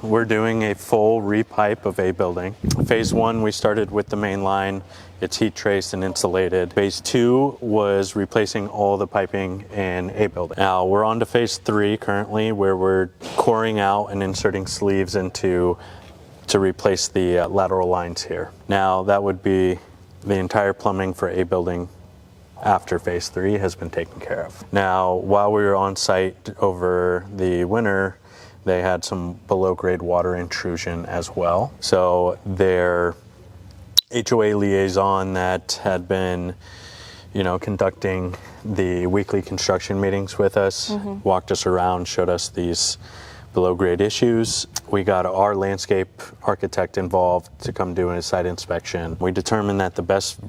We're doing a full repipe of A building. Phase 1, we started with the main line. It's heat traced and insulated. Phase 2 was replacing all the piping in A building. Now we're on to phase 3 currently, where we're coring out and inserting sleeves to replace the lateral lines here. Now that would be the entire plumbing for A building after phase 3 has been taken care of. Now, while we were on site over the winter, they had some below grade water intrusion as well. So their HOA liaison that had been, conducting the weekly construction meetings with us, walked us around, showed us these below grade issues. We got our landscape architect involved to come do a site inspection. We determined that the best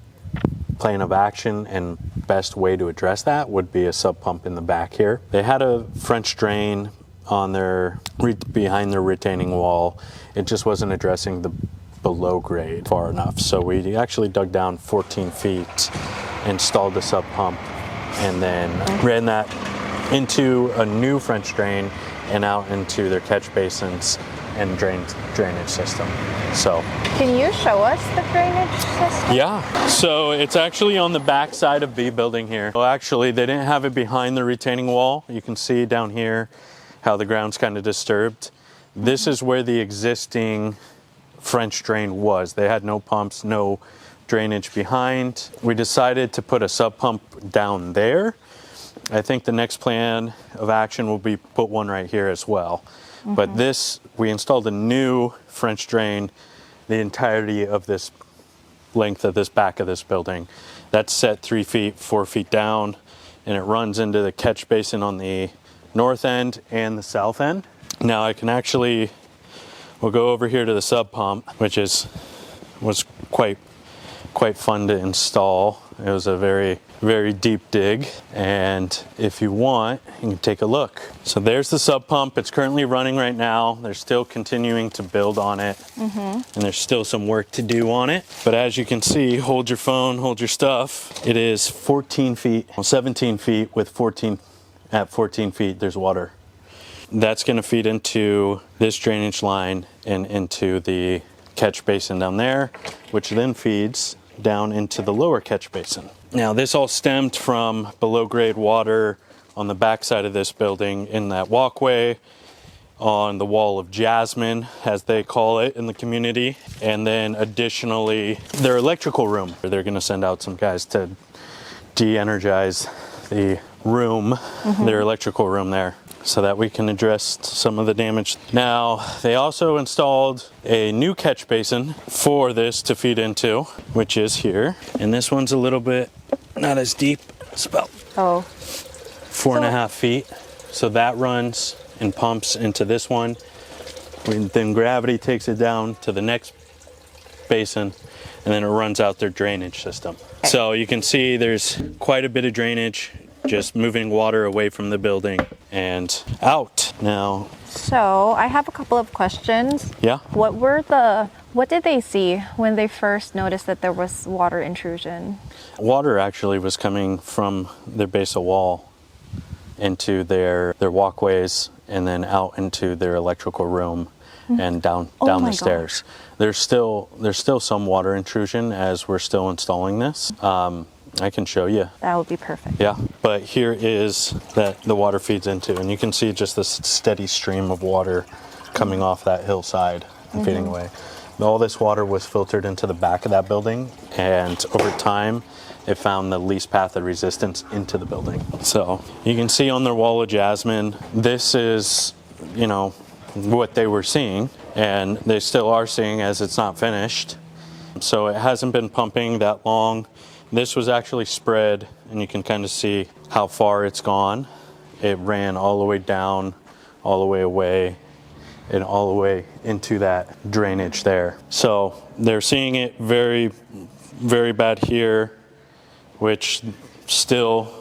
plan of action and best way to address that would be a sub pump in the back here. They had a French drain on behind their retaining wall. It just wasn't addressing the below grade far enough. So we actually dug down 14 feet, installed the sub pump, and then ran that into a new French drain and out into their catch basins and drainage system. So can you show us the drainage system? Yeah, so it's actually on the back side of B building here. Well, actually they didn't have it behind the retaining wall. You can see down here how the ground's kind of disturbed. This is where the existing French drain was. They had no pumps, no drainage behind. We decided to put a sub pump down there. I think the next plan of action will be put one right here as well. But we installed a new French drain, the entirety of this length of this back of this building. That's set 3 feet, 4 feet down, and it runs into the catch basin on the north end and the south end. Now we'll go over here to the sub pump, which was quite fun to install. It was a very, very deep dig, and if you want, you can take a look. So there's the sub pump. It's currently running right now. They're still continuing to build on it, and there's still some work to do on it. But as you can see, hold your phone, hold your stuff. It is 14 feet, 17 feet with 14. At 14 feet, there's water. That's going to feed into this drainage line and into the catch basin down there, which then feeds down into the lower catch basin. Now, this all stemmed from below grade water on the back side of this building in that walkway, on the wall of Jasmine, as they call it in the community, and then additionally their electrical room. They're going to send out some guys to de-energize the room, their electrical room there, so that we can address some of the damage. Now, they also installed a new catch basin for this to feed into, which is here. And this one's a little bit not as deep. It's about 4.5 feet. So that runs and pumps into this one. Then gravity takes it down to the next basin, and then it runs out their drainage system. So you can see there's quite a bit of drainage, just moving water away from the building and out. Now, so I have a couple of questions. Yeah. What did they see when they first noticed that there was water intrusion? Water actually was coming from their basal wall into their walkways, and then out into their electrical room and down the stairs. There's still some water intrusion as we're still installing this. I can show you. That would be perfect. Yeah, but here is that the water feeds into, and you can see just this steady stream of water coming off that hillside and feeding away. All this water was filtered into the back of that building, and over time it found the least path of resistance into the building. So you can see on their wall of Jasmine, this is, what they were seeing, and they still are seeing as it's not finished. So it hasn't been pumping that long. This was actually spread, and you can kind of see how far it's gone. It ran all the way down, all the way away, and all the way into that drainage there. So they're seeing it very, very bad here, which still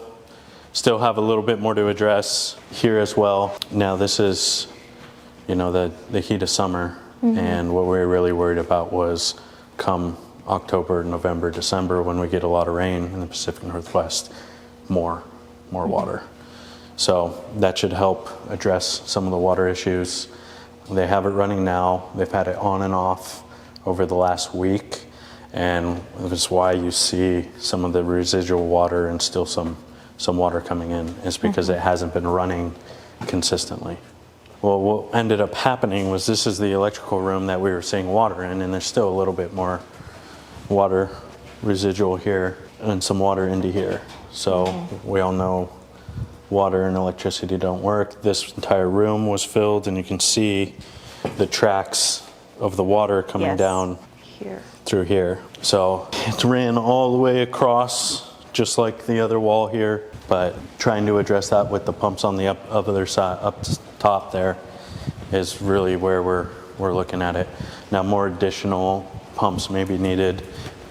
have a little bit more to address here as well. Now this is, the heat of summer, and what we were really worried about was come October, November, December, when we get a lot of rain in the Pacific Northwest, more water. So that should help address some of the water issues. They have it running now. They've had it on and off over the last week, and that's why you see some of the residual water and still some water coming in. It's because it hasn't been running consistently. Well, what ended up happening was this is the electrical room that we were seeing water in, and there's still a little bit more water residual here and some water into here. So we all know water and electricity don't work. This entire room was filled, and you can see the tracks of the water coming down here through here. So it ran all the way across, just like the other wall here, but trying to address that with the pumps on the other side, up top there, is really where we're looking at it. Now, more additional pumps may be needed,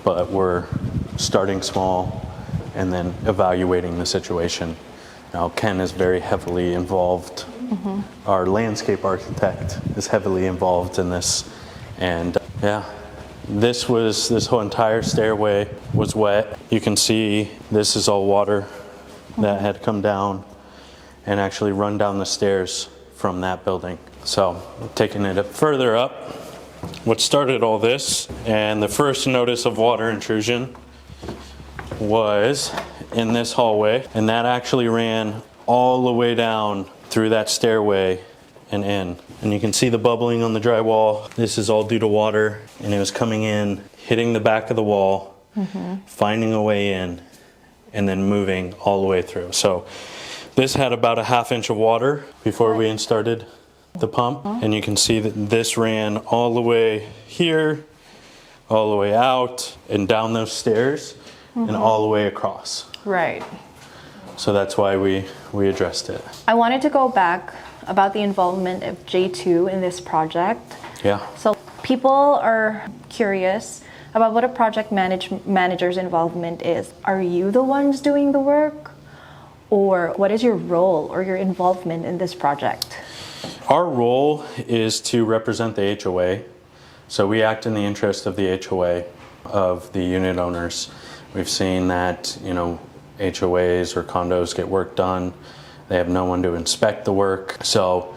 but we're starting small and then evaluating the situation. Now, Ken is very heavily involved. Our landscape architect is heavily involved in this, and this whole entire stairway was wet. You can see this is all water that had come down and actually run down the stairs from that building. So taking it further up, what started all this and the first notice of water intrusion was in this hallway, and that actually ran all the way down through that stairway and in. And you can see the bubbling on the drywall. This is all due to water, and it was coming in, hitting the back of the wall, finding a way in, and then moving all the way through. So this had about a ½ inch of water before we started the pump, and you can see that this ran all the way here, all the way out, and down those stairs, and all the way across. Right. So that's why we addressed it. I wanted to go back about the involvement of J2 in this project. Yeah. So people are curious about what a project manager's involvement is. Are you the ones doing the work? Or what is your role or your involvement in this project? Our role is to represent the HOA. So we act in the interest of the HOA, of the unit owners. We've seen that, HOAs or condos get work done. They have no one to inspect the work. So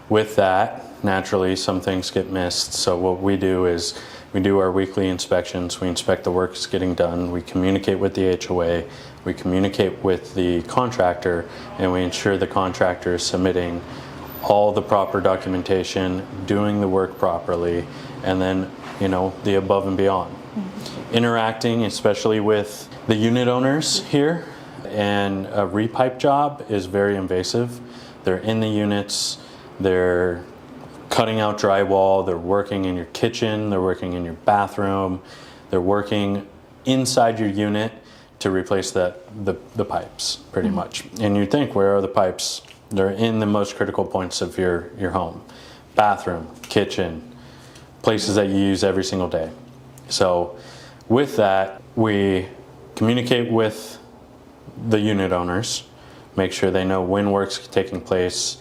with that, naturally, some things get missed. So what we do is we do our weekly inspections. We inspect the work that's getting done. We communicate with the HOA. We communicate with the contractor, and we ensure the contractor is submitting all the proper documentation, doing the work properly, and then, the above and beyond. Interacting, especially with the unit owners here, and a repipe job is very invasive. They're in the units, they're cutting out drywall, they're working in your kitchen, they're working in your bathroom, they're working inside your unit to replace the pipes, pretty much. And you think, where are the pipes? They're in the most critical points of your home. Bathroom, kitchen, places that you use every single day. So with that, we communicate with the unit owners, make sure they know when work's taking place,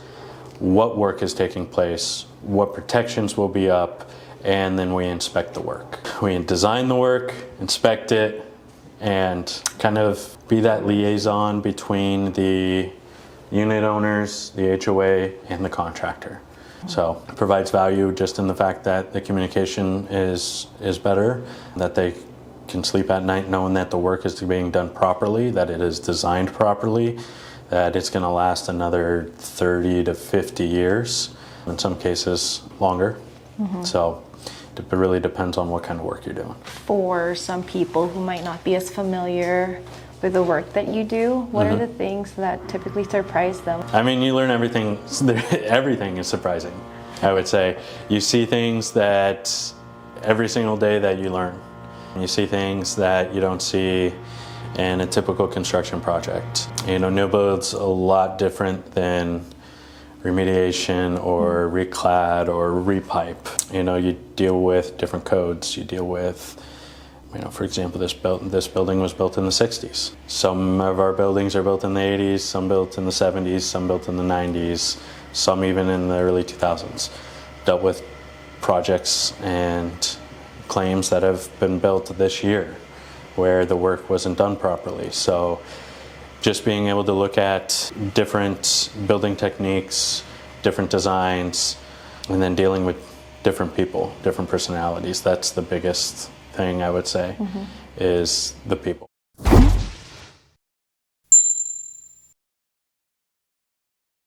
what work is taking place, what protections will be up, and then we inspect the work. We design the work, inspect it, and kind of be that liaison between the unit owners, the HOA, and the contractor. So it provides value just in the fact that the communication is better, that they can sleep at night knowing that the work is being done properly, that it is designed properly, that it's going to last another 30 to 50 years, in some cases longer. So it really depends on what kind of work you're doing. For some people who might not be as familiar with the work that you do, what are the things that typically surprise them? I mean, you learn everything. Everything is surprising, I would say. You see things that every single day that you learn. You see things that you don't see in a typical construction project. New build's a lot different than remediation or reclad or repipe. You deal with different codes. You deal with, for example, this building was built in the 60s. Some of our buildings are built in the 80s, some built in the 70s, some built in the 90s, some even in the early 2000s. Dealt with projects and claims that have been built this year where the work wasn't done properly. So just being able to look at different building techniques, different designs, And then dealing with different people, different personalities. That's the biggest thing I would say is the people.